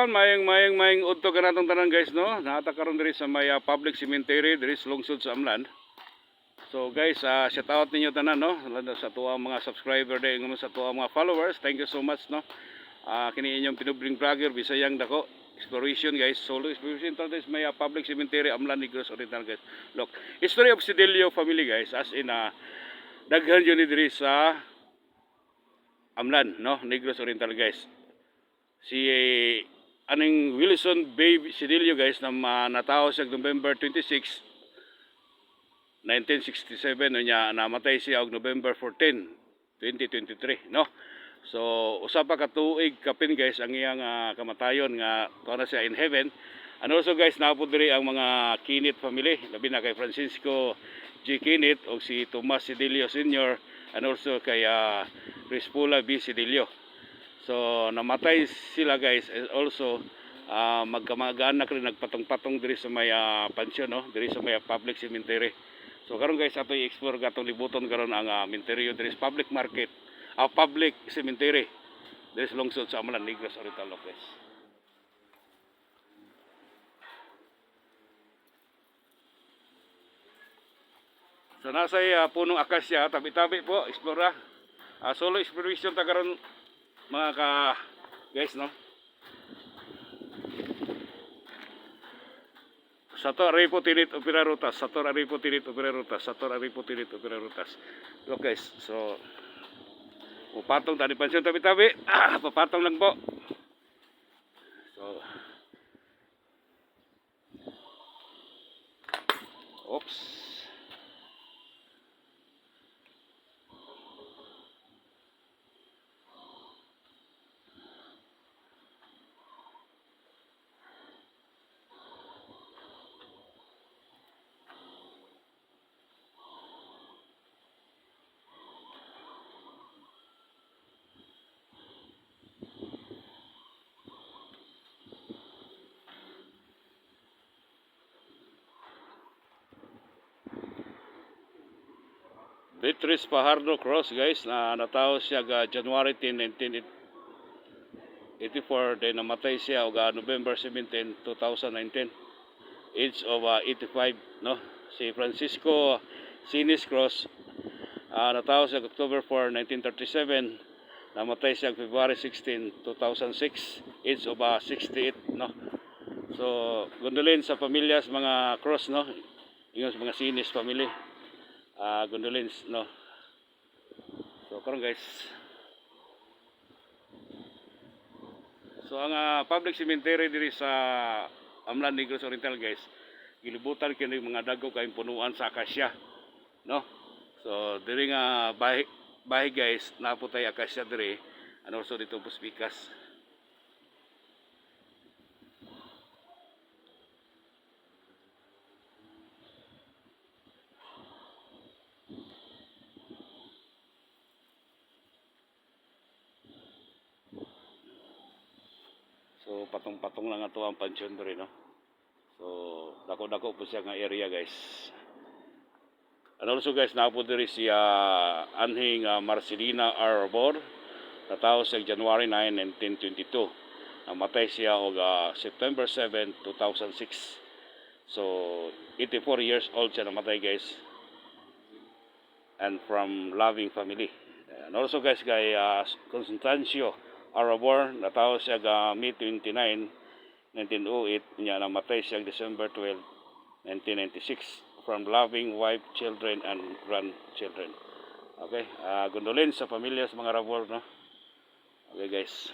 everyone, mayang udto kanatong tanan guys no. Naata karon diri sa may public cemetery diri sa lungsod sa Amlan. So guys, shout out ninyo tanan no, sa tuwa mga subscriber day ngum sa tuwa mga followers. Thank you so much no. Kini inyong pinubring vlogger bisayang dako exploration guys. Solo exploration to this may public cemetery Amlan Negros Oriental guys. Look, history of Sidelio family guys as in daghan yun diri sa Amlan no, Negros Oriental guys. Si aning Wilson Babe Sidelio guys na natao siya November 26, 1967 niya namatay siya og November 14, 2023 no. So usa pa ka tuig kapin guys ang iyang kamatayon nga tuwa na siya in heaven. And also guys naapod diri ang mga Kinit family labi na kay Francisco G. Kinit o si Tomas Sidelio Sr. and also kay Rispula B. Sidelio. So namatay sila guys and also magkamag-anak rin nagpatong-patong diri sa may pansyon no, diri sa may public cemetery. So karon guys ato i-explore gatong libuton karon ang cemetery diri sa public market, public cemetery diri sa lungsod sa Amlan Negros Oriental guys. So nasay punong akasya tabi-tabi po explore. Solo exploration ta karon mga guys no. Sator aripo tinit opera rutas, sator aripo tinit opera rutas, sator aripo tinit opera rutas. Look guys, so upatong tadi pansyon tabi-tabi, papatong lang po. So oops. Beatrice Fajardo Cross guys na natao siya January 10, 1984 then namatay siya og November 17, 2019 age of 85 no. Si Francisco Sinis Cross natao siya October 4, 1937 namatay siya February 16, 2006 age of 68 no. So gondolin sa pamilya sa mga Cross no, ingon sa mga Sinis family. Condolence no. So karon guys, so ang public cemetery diri sa Amlan Negros Oriental guys gilibutan kini mga dagko kay punuan sa akasya no. So diri nga bahay guys naputay akasya diri and also dito puspikas. So patong-patong lang ato ang pansyon diri no. So dako-dako po siya nga area guys. And also guys naapod diri si Anhing Marcelina Arbor natao siya January 9, 1922. Namatay siya og September 7, 2006. So 84 years old siya namatay guys. And from loving family. And also guys kay Constancio Arabor natao siya May 29, 1908 niya namatay siya December 12, 1996 from loving wife, children and grandchildren. Okay, condolence sa pamilya sa mga Arabor no. Okay guys.